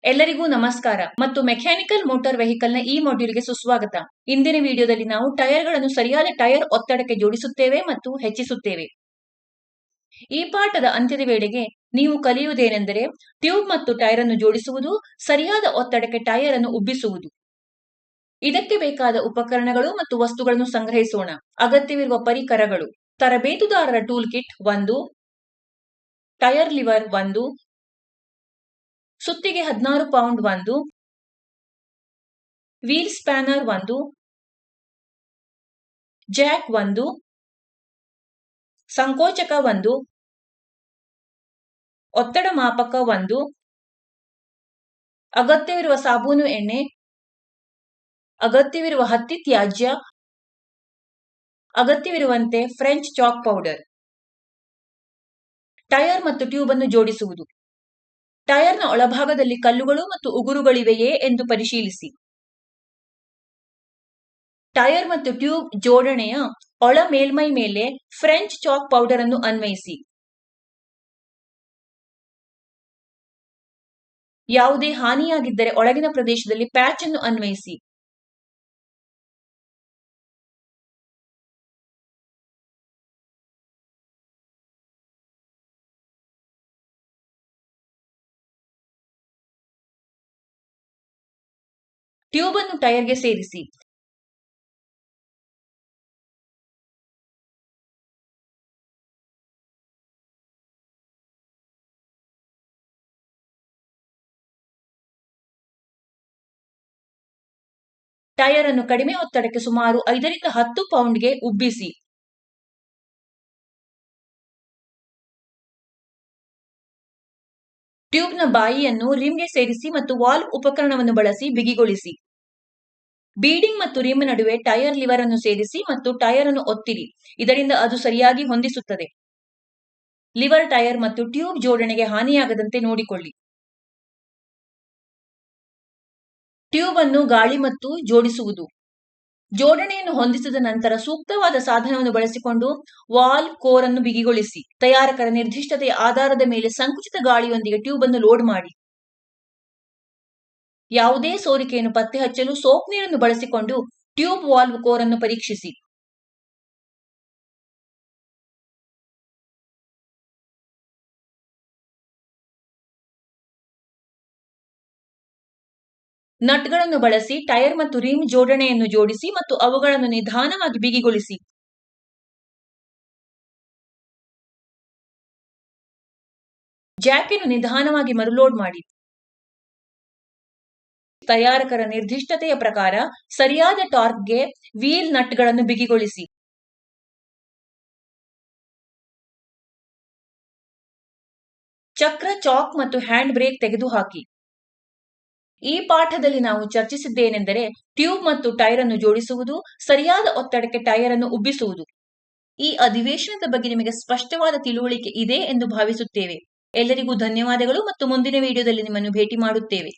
ಎಲ್ಲರಿಗೂ ನಮಸ್ಕಾರ ಮತ್ತು ಮೆಕ್ಯಾನಿಕಲ್ ಮೋಟಾರ್ ವೆಹಿಕಲ್ ನ ಈ ಮಾಡ್ಯೂಲ್ಗೆ ಸುಸ್ವಾಗತ. ಇಂದಿನ ವಿಡಿಯೋದಲ್ಲಿ ನಾವು ಟೈರ್ಗಳನ್ನು ಸರಿಯಾದ ಟೈರ್ ಒತ್ತಡಕ್ಕೆ ಜೋಡಿಸುತ್ತೇವೆ ಮತ್ತು ಹೆಚ್ಚಿಸುತ್ತೇವೆ. ಈ ಪಾಠದ ಅಂತ್ಯದ ವೇಳೆಗೆ ನೀವು ಕಲಿಯುವುದೇನೆಂದರೆ ಟ್ಯೂಬ್ ಮತ್ತು ಟೈರ್ ಅನ್ನು ಜೋಡಿಸುವುದು, ಸರಿಯಾದ ಒತ್ತಡಕ್ಕೆ ಟೈರ್ ಅನ್ನು ಉಬ್ಬಿಸುವುದು. ಇದಕ್ಕೆ ಬೇಕಾದ ಉಪಕರಣಗಳು ಮತ್ತು ವಸ್ತುಗಳನ್ನು ಸಂಗ್ರಹಿಸೋಣ. ಅಗತ್ಯವಿರುವ ಪರಿಕರಗಳು: ತರಬೇತುದಾರರ ಟೂಲ್ ಕಿಟ್ 1, ಟೈರ್ ಲಿವರ್ 1, ಸುತ್ತಿಗೆ 16 ಪೌಂಡ್ 1, ವೀಲ್ ಸ್ಪ್ಯಾನರ್ 1, ಜಾಕ್ 1, ಸಂಕೋಚಕ 1, ಒತ್ತಡ ಮಾಪಕ 1, ಅಗತ್ಯವಿರುವ ಸಾಬೂನು ಎಣ್ಣೆ, ಅಗತ್ಯವಿರುವ ಹತ್ತಿ ತ್ಯಾಜ್ಯ, ಅಗತ್ಯವಿರುವಂತೆ ಫ್ರೆಂಚ್ ಚಾಕ್ ಪೌಡರ್. ಟೈರ್ ಮತ್ತು ಟ್ಯೂಬ್ ಅನ್ನು ಜೋಡಿಸುವುದು. ಟೈರ್ನ ಒಳಭಾಗದಲ್ಲಿ ಕಲ್ಲುಗಳು ಮತ್ತು ಉಗುರುಗಳಿವೆಯೇ ಎಂದು ಪರಿಶೀಲಿಸಿ. ಟೈರ್ ಮತ್ತು ಟ್ಯೂಬ್ ಜೋಡಣೆಯ ಒಳ ಮೇಲ್ಮೈ ಮೇಲೆ ಫ್ರೆಂಚ್ ಚಾಕ್ ಪೌಡರ್ ಅನ್ನು ಅನ್ವಯಿಸಿ. ಯಾವುದೇ ಹಾನಿಯಾಗಿದ್ದರೆ ಒಳಗಿನ ಪ್ರದೇಶದಲ್ಲಿ ಪ್ಯಾಚ್ ಅನ್ನು ಅನ್ವಯಿಸಿ. ಟ್ಯೂಬ್ ಅನ್ನು ಟೈರ್ಗೆ ಸೇರಿಸಿ. ಟೈರ್ ಅನ್ನು ಕಡಿಮೆ ಒತ್ತಡಕ್ಕೆ ಸುಮಾರು 5 ರಿಂದ 10 ಪೌಂಡ್ಗೆ ಉಬ್ಬಿಸಿ. ಟ್ಯೂಬ್ನ ಬಾಯಿಯನ್ನು ರಿಮ್ಗೆ ಸೇರಿಸಿ ಮತ್ತು ವಾಲ್ವ್ ಉಪಕರಣವನ್ನು ಬಳಸಿ ಬಿಗಿಗೊಳಿಸಿ. ಬೀಡಿಂಗ್ ಮತ್ತು ರಿಮ್ ನಡುವೆ ಟೈರ್ ಲಿವರ್ ಅನ್ನು ಸೇರಿಸಿ ಮತ್ತು ಟೈರ್ ಅನ್ನು ಒತ್ತಿರಿ. ಇದರಿಂದ ಅದು ಸರಿಯಾಗಿ ಹೊಂದಿಸುತ್ತದೆ. ಲಿವರ್ ಟೈರ್ ಮತ್ತು ಟ್ಯೂಬ್ ಜೋಡಣೆಗೆ ಹಾನಿಯಾಗದಂತೆ ನೋಡಿಕೊಳ್ಳಿ. ಟ್ಯೂಬ್ ಅನ್ನು ಗಾಳಿ ಮತ್ತು ಜೋಡಿಸುವುದು. ಜೋಡಣೆಯನ್ನು ಹೊಂದಿಸಿದ ನಂತರ ಸೂಕ್ತವಾದ ಸಾಧನವನ್ನು ಬಳಸಿಕೊಂಡು ವಾಲ್ವ್ ಕೋರ್ ಅನ್ನು ಬಿಗಿಗೊಳಿಸಿ. ತಯಾರಕರ ನಿರ್ದಿಷ್ಟತೆಯ ಆಧಾರದ ಮೇಲೆ ಸಂಕುಚಿತ ಗಾಳಿಯೊಂದಿಗೆ ಟ್ಯೂಬ್ ಅನ್ನು ಲೋಡ್ ಮಾಡಿ. ಯಾವುದೇ ಸೋರಿಕೆಯನ್ನು ಪತ್ತೆ ಹಚ್ಚಲು ಸೋಪ್ ನೀರನ್ನು ಬಳಸಿಕೊಂಡು ಟ್ಯೂಬ್ ವಾಲ್ವ್ ಕೋರ್ ಅನ್ನು ಪರೀಕ್ಷಿಸಿ. ನಟ್ಗಳನ್ನು ಬಳಸಿ ಟೈರ್ ಮತ್ತು ರಿಮ್ ಜೋಡಣೆಯನ್ನು ಜೋಡಿಸಿ ಮತ್ತು ಅವುಗಳನ್ನು ನಿಧಾನವಾಗಿ ಬಿಗಿಗೊಳಿಸಿ. ಜಾಕ್ ಅನ್ನು ನಿಧಾನವಾಗಿ ಮರುಲೋಡ್ ಮಾಡಿ. ತಯಾರಕರ ನಿರ್ದಿಷ್ಟತೆಯ ಪ್ರಕಾರ ಸರಿಯಾದ ಟಾರ್ಕ್ಗೆ ವೀಲ್ ನಟ್ಗಳನ್ನು ಬಿಗಿಗೊಳಿಸಿ. ಚಕ್ರ, ಚಾಕ್ ಮತ್ತು ಹ್ಯಾಂಡ್ ಬ್ರೇಕ್ ತೆಗೆದುಹಾಕಿ. ಈ ಪಾಠದಲ್ಲಿ ನಾವು ಚರ್ಚಿಸಿದ್ದೇನೆಂದರೆ ಟ್ಯೂಬ್ ಮತ್ತು ಟೈರ್ ಅನ್ನು ಜೋಡಿಸುವುದು, ಸರಿಯಾದ ಒತ್ತಡಕ್ಕೆ ಟೈರ್ ಅನ್ನು ಉಬ್ಬಿಸುವುದು. ಈ ಅಧಿವೇಶನದ ಬಗ್ಗೆ ನಿಮಗೆ ಸ್ಪಷ್ಟವಾದ ತಿಳುವಳಿಕೆ ಇದೆ ಎಂದು ಭಾವಿಸುತ್ತೇವೆ. ಎಲ್ಲರಿಗೂ ಧನ್ಯವಾದಗಳು ಮತ್ತು ಮುಂದಿನ ವಿಡಿಯೋದಲ್ಲಿ ನಿಮ್ಮನ್ನು ಭೇಟಿ ಮಾಡುತ್ತೇವೆ.